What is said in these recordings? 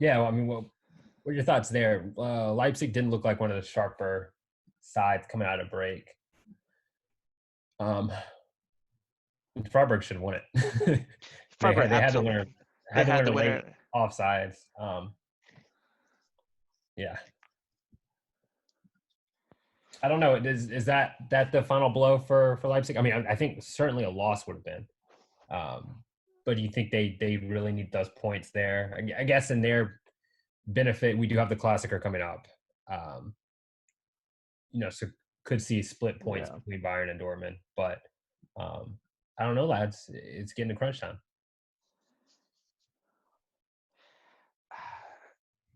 Yeah, well, I mean, what are your thoughts there? Leipzig didn't look like one of the sharper sides coming out of break. Um, Freiburg should have won it. they Freiburg had they had the winner absolutely. They had the had the winner late winner. offsides. Yeah, I don't know. Is that the final blow for Leipzig? I mean, I think certainly a loss would have been. Um, but do you think they really need those points there? I guess in their benefit, we do have the Classicer coming up. Um, so could see split points Yeah. between Bayern and Dortmund. But um, I don't know, lads. It's getting to crunch time.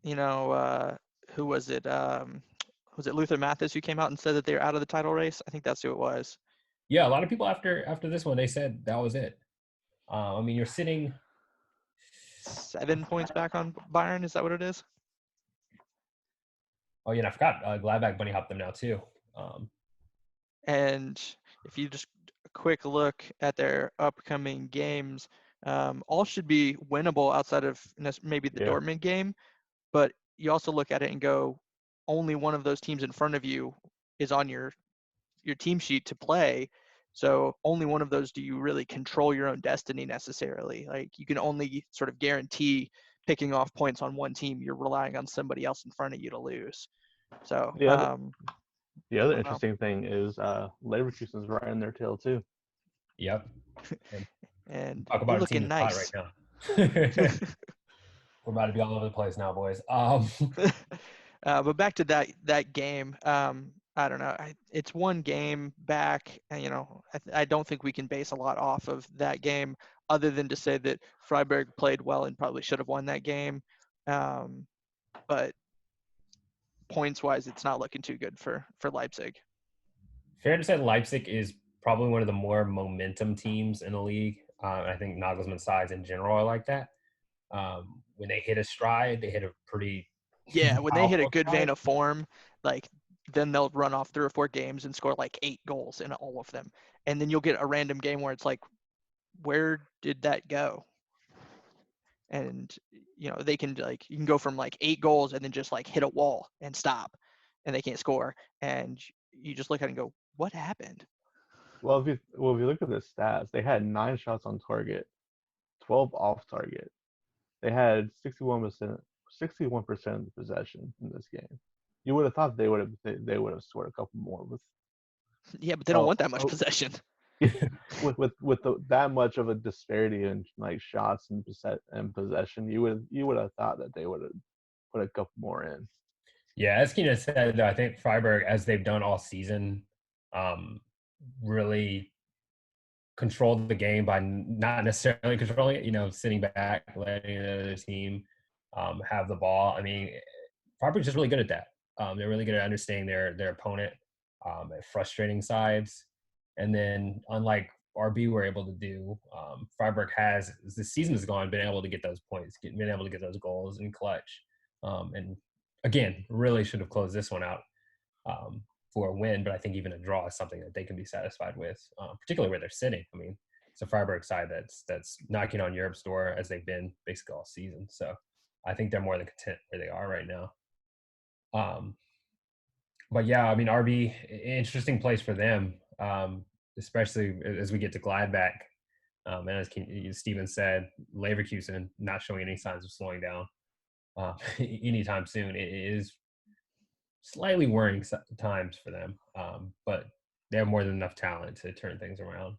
You know, who was it? Was it Luther Mathis who came out and said that they're out of the title race? I think that's who it was. Yeah, a lot of people after this one, they said that was it. I mean, you're sitting. 7 points back on Bayern. Is that what it is? Oh yeah, and I forgot. Gladbach bunny hopped them now too. Um, And if you just a quick look at their upcoming games, all should be winnable outside of maybe the Yeah. Dortmund game. But you also look at it and go, only one of those teams in front of you is on your team sheet to play. So only one of those do you really control your own destiny necessarily. Like you can only sort of guarantee picking off points on one team. You're relying on somebody else in front of you to lose. So The other the I other don't know. interesting thing is Leverkusen's right in their tail too. yep. And And talk you're about a team looking that's hot right nice. now. We're about to be all over the place now, boys. But back to that game. I don't know. It's one game back, and I don't think we can base a lot off of that game, other than to say that Freiburg played well and probably should have won that game. But points wise, it's not looking too good for Leipzig. Fair to say Leipzig is probably one of the more momentum teams in the league. I think Nagelsmann's sides in general are like that. When they hit a stride, they hit a pretty Yeah, when they hit a powerful good vein stride. of form, like then they'll run off 3 or 4 games and score like 8 goals in all of them, and then you'll get a random game where it's like, where did that go? And they can like you can go from like 8 goals and then just like hit a wall and stop, and they can't score, and you just look at it and go, what happened? If you look at the stats, they had 9 shots on target, 12 off target. They had 61% of the possession in this game. You would have thought they would have scored a couple more Yeah, but they don't oh, want that much oh possession. that much of a disparity in like shots and possession. You would have thought that they would have put a couple more in. Yeah, as Keenan said, though, I think Freiburg, as they've done all season, um, really controlled the game by not necessarily controlling it, sitting back, letting the other team have the ball. I mean, Freiburg's just really good at that. They're really good at understanding their opponent at frustrating sides. And then, unlike RB were able to do, Freiburg has, as the season has gone, been able to get those points, been able to get those goals in clutch. And again, really should have closed this one out for a win, but I think even a draw is something that they can be satisfied with, particularly where they're sitting. I mean, it's a Freiburg side that's knocking on Europe's door as they've been basically all season. So I think they're more than content where they are right now. But yeah, I mean, RB, interesting place for them, especially as we get to Gladbach. And as Steven said, Leverkusen not showing any signs of slowing down anytime soon. It is slightly worrying times for them, but they have more than enough talent to turn things around.